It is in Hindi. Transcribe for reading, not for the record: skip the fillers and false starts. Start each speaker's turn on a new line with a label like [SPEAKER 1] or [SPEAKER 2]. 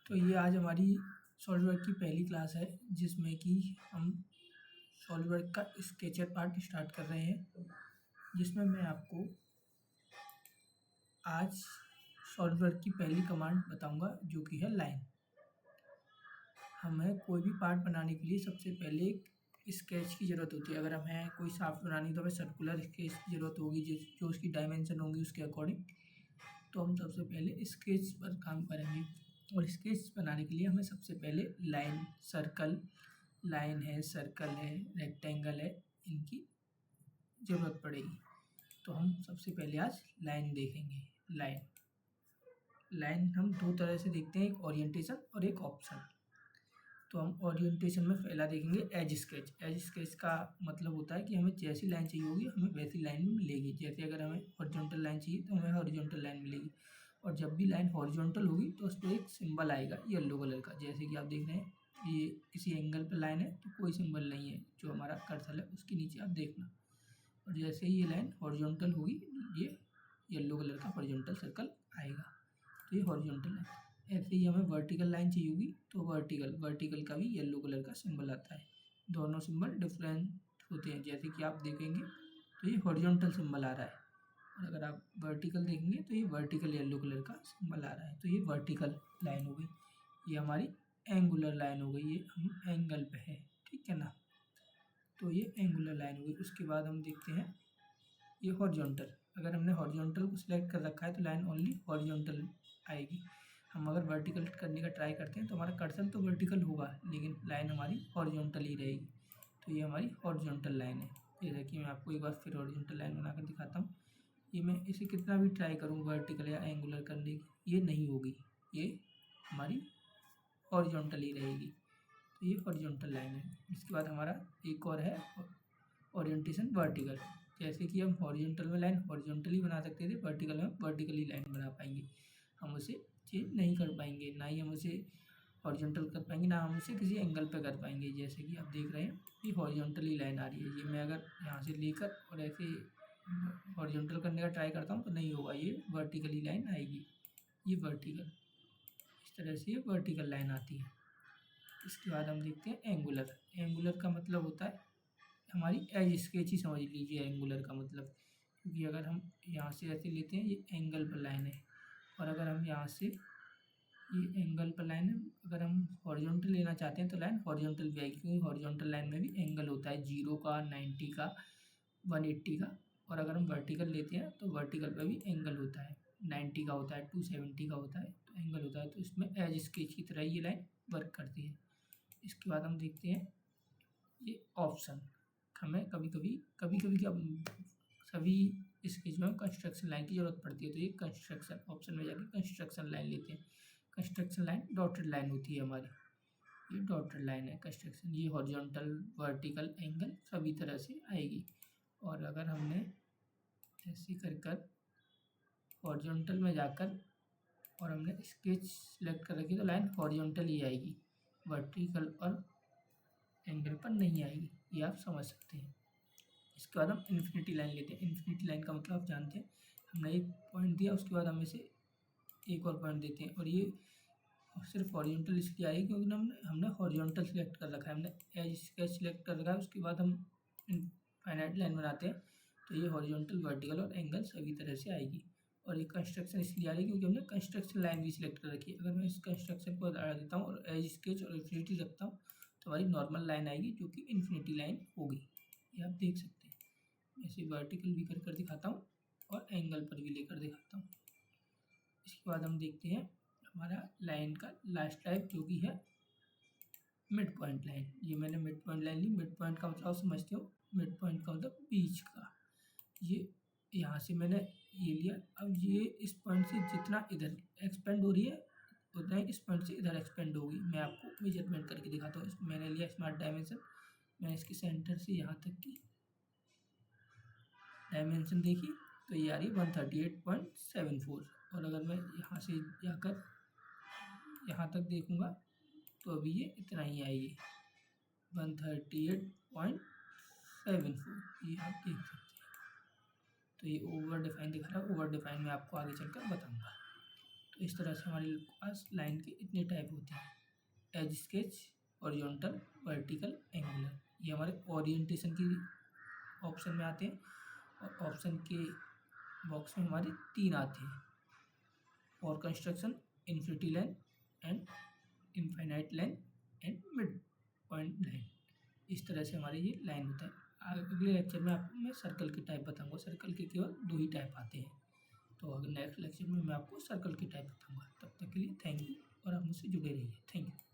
[SPEAKER 1] तो ये आज हमारी सॉलिडवर्क की पहली क्लास है जिसमें कि हम सॉलिडवर्क का स्केचर पार्ट स्टार्ट कर रहे हैं, जिसमें मैं आपको आज सॉलिडवर्क की पहली कमांड बताऊंगा जो कि है लाइन। हमें कोई भी पार्ट बनाने के लिए सबसे पहले एक स्केच की ज़रूरत होती है। अगर हमें कोई शाफ्ट बनानी तो हमें सर्कुलर स्केच की ज़रूरत होगी जो उसकी डायमेंशन होंगी उसके अकॉर्डिंग। तो हम सबसे पहले स्केच पर काम करेंगे और स्केच बनाने के लिए हमें सबसे पहले लाइन, लाइन है, सर्कल है, रेक्टेंगल है, इनकी ज़रूरत पड़ेगी। तो हम सबसे पहले आज लाइन देखेंगे। लाइन हम दो तरह से देखते हैं, एक ओरिएंटेशन और एक ऑप्शन। तो हम ओरिएंटेशन में पहला देखेंगे एज स्केच। एज स्केच का मतलब होता है कि हमें जैसी लाइन चाहिए होगी हमें वैसी लाइन मिलेगी। जैसे अगर हमें हॉरिजॉन्टल लाइन चाहिए तो हमें हॉरिजॉन्टल लाइन मिलेगी, और जब भी लाइन हॉरिजॉन्टल होगी तो उस पर एक सिंबल आएगा येलो कलर का। जैसे कि आप देख रहे हैं ये किसी एंगल पर लाइन है तो कोई सिंबल नहीं है, जो हमारा कर्सर है उसके नीचे आप देखना। और जैसे ही ये लाइन हॉरिजॉन्टल होगी ये येलो कलर का हॉरिजॉन्टल सर्कल आएगा, तो ये हॉरिजॉन्टल लाइन। ऐसे ही हमें वर्टिकल लाइन चाहिए होगी तो वर्टिकल का भी येलो कलर का सिंबल आता है। दोनों सिंबल डिफरेंट होते हैं। जैसे कि आप देखेंगे तो ये हॉरिजॉन्टल सिंबल आ रहा है, और अगर आप वर्टिकल देखेंगे तो ये वर्टिकल येलो कलर का सिंबल आ रहा है। तो ये वर्टिकल लाइन हो गई। ये हमारी एंगुलर लाइन हो गई, ये हम एंगल पे है, ठीक है ना। तो ये एंगुलर लाइन हो गई। उसके बाद हम देखते हैं ये हॉरिजॉन्टल। अगर हमने हॉरिजॉन्टल को सिलेक्ट कर रखा है तो लाइन ओनली हॉरिजॉन्टल आएगी। हम अगर वर्टिकल करने का ट्राई करते हैं तो हमारा कर्सर तो वर्टिकल होगा लेकिन लाइन हमारी हॉरिजॉन्टल ही रहेगी। तो ये हमारी हॉरिजॉन्टल लाइन है। जैसा कि मैं आपको एक बार फिर हॉरिजॉन्टल लाइन बनाकर दिखाता हूँ। ये मैं इसे कितना भी ट्राई करूँ वर्टिकल या एंगुलर करने की, ये नहीं होगी, ये हमारी हॉरिजॉन्टल ही रहेगी। तो ये हॉरिजॉन्टल लाइन है। इसके बाद हमारा एक और है ओरिएंटेशन वर्टिकल। जैसे कि हम हॉरिजॉन्टल में लाइन हॉरिजॉन्टली बना सकते थे, वर्टिकल में वर्टिकली लाइन बना पाएंगे। हम उसे चेंज नहीं कर पाएंगे, ना ही हम उसे हॉरिजॉन्टल कर पाएंगे, ना हम उसे किसी एंगल पे कर पाएंगे। जैसे कि आप देख रहे हैं कि हॉरिजॉन्टली लाइन आ रही है। ये मैं अगर यहाँ से लेकर और ऐसे हॉरिजॉन्टल करने का ट्राई करता हूँ तो नहीं होगा, ये वर्टिकली लाइन आएगी। ये वर्टिकल, इस तरह से ये वर्टिकल लाइन आती है। इसके बाद हम देखते हैं एंगुलर। एंगुलर का मतलब होता है हमारी एज स्केच ही समझ लीजिए एंगुलर का मतलब, क्योंकि अगर हम यहाँ से ऐसे लेते हैं ये एंगल पर लाइन है, और अगर हम यहाँ से ये एंगल पर लाइन है, अगर हम हॉरिजॉन्टल लेना चाहते हैं तो लाइन हॉरिजॉन्टल भी आएगी, क्योंकि हॉरिजॉन्टल लाइन में भी एंगल होता है 0 का, 90 का, 180 का। और अगर हम वर्टिकल लेते हैं तो वर्टिकल पर भी एंगल होता है, 90 का होता है, 270 का होता है, तो एंगल होता है। तो इसमें एज स्केच की तरह ये लाइन वर्क करती है। इसके बाद हम देखते हैं ये ऑप्शन। हमें कभी कभी क्या सभी स्केच में कंस्ट्रक्शन लाइन की ज़रूरत पड़ती है, तो ये कंस्ट्रक्शन ऑप्शन में जाकर कंस्ट्रक्शन लाइन लेते हैं। कंस्ट्रक्शन लाइन डॉटेड लाइन होती है हमारी, ये डॉटेड लाइन है कंस्ट्रक्शन। ये हॉरिजॉन्टल, वर्टिकल, एंगल सभी तरह से आएगी। और अगर हमने ऐसे कर हॉरिजॉन्टल में जाकर और हमने स्केच सेलेक्ट कर रखी तो लाइन हॉरिजॉन्टल ही आएगी, वर्टिकल और एंगल पर नहीं आएगी, ये आप समझ सकते हैं। इसके बाद हम इन्फिनिटी लाइन लेते हैं। इन्फिनिटी लाइन का मतलब आप जानते हैं, हमने एक पॉइंट दिया उसके बाद हम इसे एक और पॉइंट देते हैं, और ये सिर्फ हॉरिजॉन्टल इसलिए आएगी क्योंकि हमने हॉरिजॉन्टल सेलेक्ट कर रखा है, हमने एज स्केच सेलेक्ट कर रखा है। उसके बाद हम इनफाइनाइट लाइन बनाते हैं तो ये हॉरिजॉन्टल, वर्टिकल और एंगल सभी तरह से आएगी। और ये कंस्ट्रक्शन इसलिए आ रही है क्योंकि हमने कंस्ट्रक्शन लाइन भी सिलेक्ट कर रखी है। अगर मैं इस कंस्ट्रक्शन को हटा देता हूँ और एज स्केच और इन्फिनिटी रखता हूँ तो हमारी नॉर्मल लाइन आएगी जो कि इन्फिनिटी लाइन होगी, ये आप देख सकते हैं। ऐसे वर्टिकल भी कर दिखाता हूँ और एंगल पर भी लेकर दिखाता हूँ। इसके बाद हम देखते हैं हमारा लाइन का लास्ट टाइप जो कि है मिड पॉइंट लाइन। ये मैंने मिड पॉइंट लाइन ली। मिड पॉइंट का मतलब समझते हो, मिड पॉइंट का मतलब बीच का। ये यहाँ से मैंने ये लिया, अब ये इस पॉइंट से जितना इधर एक्सपेंड हो रही है उतना ही इस पॉइंट से इधर एक्सपेंड होगी। मैं आपको मेजरमेंट करके दिखाता हूँ। मैंने लिया स्मार्ट डायमेंशन, मैंने इसके सेंटर से यहाँ तक की डायमेंशन देखी तो ये आ रही है 138.74। और अगर मैं यहाँ से जाकर यहाँ तक देखूँगा तो अभी ये इतना ही आएगी, 138.74, ये आप देख सकते हैं। तो ये ओवर डिफाइन दिखा रहा है, ओवर डिफाइन में आपको आगे चलकर बताऊँगा। तो इस तरह से हमारे पास लाइन के इतने टाइप होते हैं, as sketch, horizontal, vertical, angular. ये हमारे ओरिएंटेशन की ऑप्शन में आते हैं, और ऑप्शन के बॉक्स में हमारे 3 आते हैं, for construction, infinity line and infinite line and mid point line. इस तरह से हमारे ये लाइन होता है। अगले लेक्चर में आपको मैं सर्कल के टाइप बताऊंगा। सर्कल के केवल 2 ही टाइप आते हैं। तो अगले नेक्स्ट लेक्चर में मैं आपको सर्कल के टाइप बताऊंगा। तब तक के लिए थैंक यू, और आप मुझसे जुड़े रहिए। Thank you.